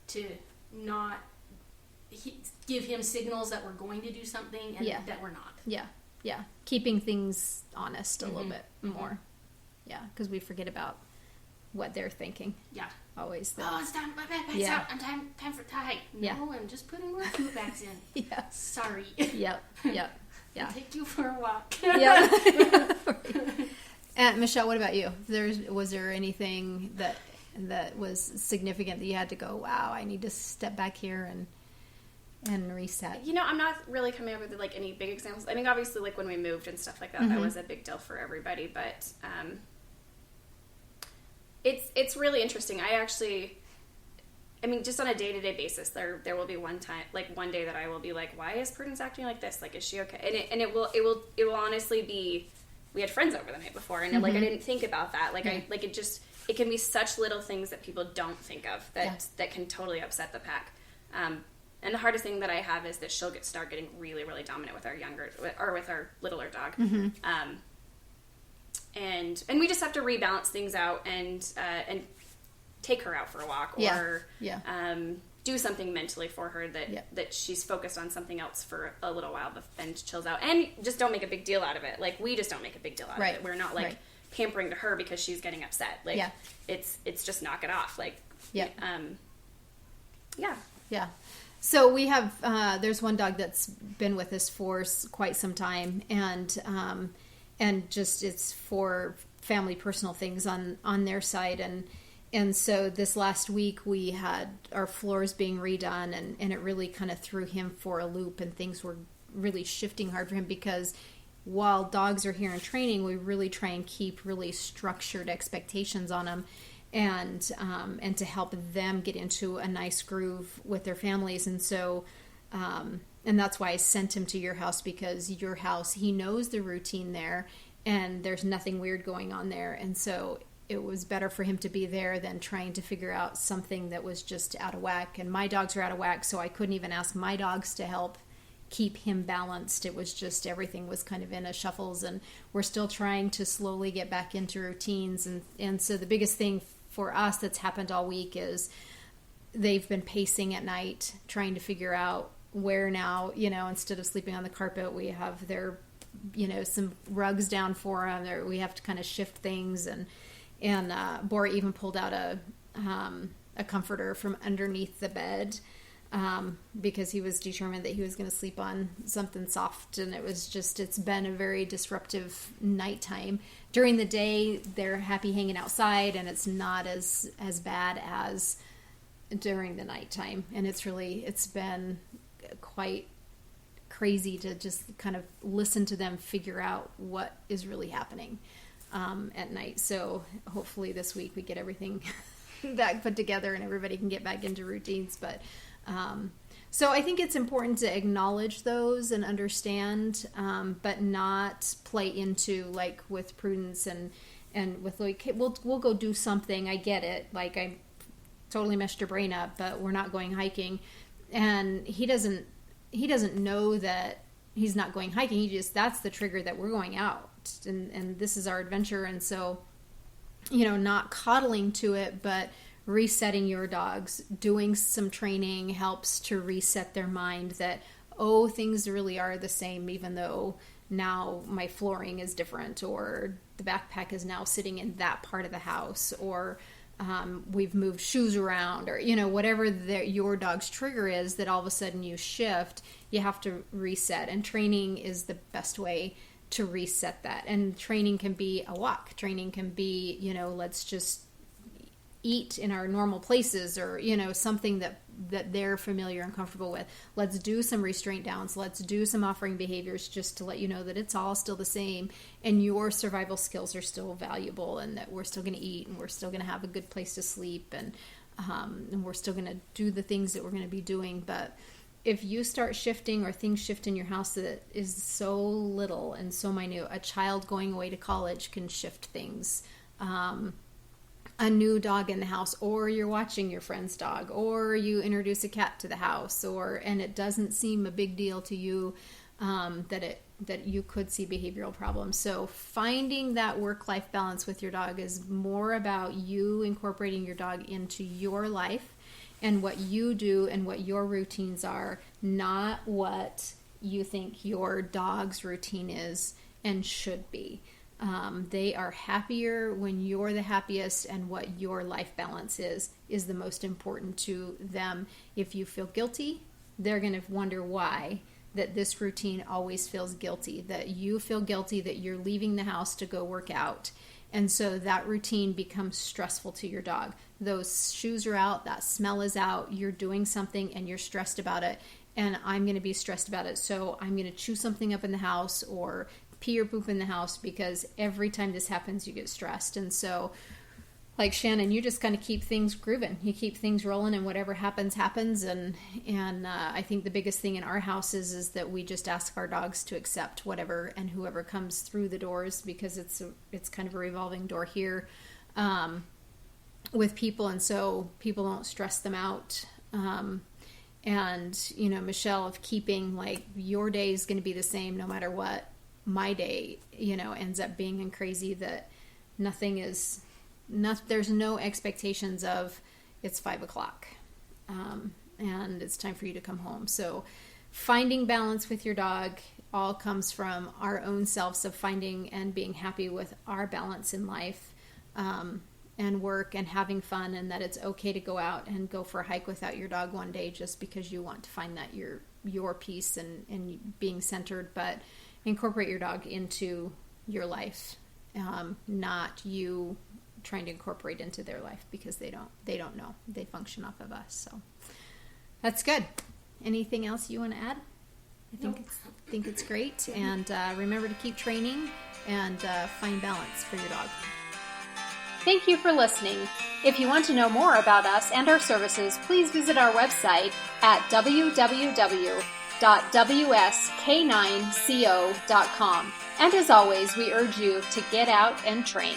to not give him signals that we're going to do something and that we're not. Yeah. Keeping things honest a little bit more. Yeah, because we forget about what they're thinking. Yeah. Always. It's time. My backpack's out. I'm time for tie. No, I'm just putting more food bags in. Yeah. Sorry. Yep. Yeah. I'll take you for a walk. Yeah. And Michelle, what about you? Was there anything that was significant that you had to go, wow, I need to step back here and reset? I'm not really coming up with like any big examples. I think obviously like when we moved and stuff like that, that was a big deal for everybody. But it's really interesting. Just on a day-to-day basis, there will be one day that I will be like, why is Prudence acting like this? Like, is she okay? And it will honestly be, we had friends over the night before, and I didn't think about that. It can be such little things that people don't think of that can totally upset the pack. And the hardest thing that I have is that she'll start getting really, really dominant with our littler dog. And we just have to rebalance things out and take her out for a walk or do something mentally for her that she's focused on something else for a little while and chills out. And just don't make a big deal out of it. Like, we just don't make a big deal out of it. We're not pampering to her because she's getting upset. Like, it's just knock it off. Like, yeah. So we have, there's one dog that's been with us for quite some time, and just it's for family personal things on their side. And so this last week we had our floors being redone, and it really kind of threw him for a loop, and things were really shifting hard for him because while dogs are here in training, we really try and keep really structured expectations on them. And to help them get into a nice groove with their families. And so, and that's why I sent him to your house, because your house, he knows the routine there and there's nothing weird going on there. And so it was better for him to be there than trying to figure out something that was just out of whack. And my dogs are out of whack, so I couldn't even ask my dogs to help keep him balanced. It was just, everything was kind of in a shuffles, and we're still trying to slowly get back into routines. And so the biggest thing for us that's happened all week is they've been pacing at night, trying to figure out where now, instead of sleeping on the carpet, we have their, some rugs down for them. We have to kind of shift things. And Bora even pulled out a comforter from underneath the bed, because he was determined that he was going to sleep on something soft. And it's been a very disruptive nighttime. During the day, they're happy hanging outside, and it's not as bad as during the nighttime. And it's been quite crazy to just kind of listen to them figure out what is really happening at night. So hopefully this week we get everything back put together and everybody can get back into routines. But so I think it's important to acknowledge those and understand, but not play into, like with Prudence and with like, hey, we'll go do something. I get it. Like, I totally messed your brain up, but we're not going hiking. And he doesn't know that he's not going hiking. That's the trigger that we're going out, and this is our adventure. And so, not coddling to it, but resetting your dogs, doing some training helps to reset their mind that, things really are the same, even though now my flooring is different, or the backpack is now sitting in that part of the house, or we've moved shoes around, or, whatever your dog's trigger is that all of a sudden you shift, you have to reset. And training is the best way to reset that. And training can be a walk. Training can be, let's just eat in our normal places, or something that they're familiar and comfortable with. Let's do some restraint downs, let's do some offering behaviors, just to let you know that it's all still the same and your survival skills are still valuable, and that we're still going to eat, and we're still going to have a good place to sleep, and we're still going to do the things that we're going to be doing. But if you start shifting, or things shift in your house that is so little and so minute, a child going away to college can shift things. A new dog in the house, or you're watching your friend's dog, or you introduce a cat to the house, and it doesn't seem a big deal to you, that you could see behavioral problems. So finding that work-life balance with your dog is more about you incorporating your dog into your life and what you do and what your routines are, not what you think your dog's routine is and should be. They are happier when you're the happiest, and what your life balance is the most important to them. If you feel guilty, they're going to wonder why that this routine always feels guilty, that you feel guilty that you're leaving the house to go work out. And so that routine becomes stressful to your dog. Those shoes are out, that smell is out, you're doing something and you're stressed about it. And I'm going to be stressed about it. So I'm going to chew something up in the house or pee or poop in the house, because every time this happens, you get stressed. And so, like Shannon, you just kind of keep things grooving. You keep things rolling, and whatever happens, happens. And I think the biggest thing in our house is that we just ask our dogs to accept whatever and whoever comes through the doors, because it's kind of a revolving door here with people, and so people don't stress them out. And, you know, Michelle, of keeping, like, your day is going to be the same no matter what. My day, you know, ends up being crazy, that there's no expectations of it's 5:00 and it's time for you to come home. So finding balance with your dog all comes from our own selves of finding and being happy with our balance in life, and work and having fun, and that it's okay to go out and go for a hike without your dog one day just because you want to find that your peace and being centered. But incorporate your dog into your life, not you trying to incorporate into their life, because they don't know. They function off of us. So that's good. Anything else you want to add? I think it's great. And remember to keep training and find balance for your dog. Thank you for listening. If you want to know more about us and our services, please visit our website at www.wsk9co.com. And as always, we urge you to get out and train.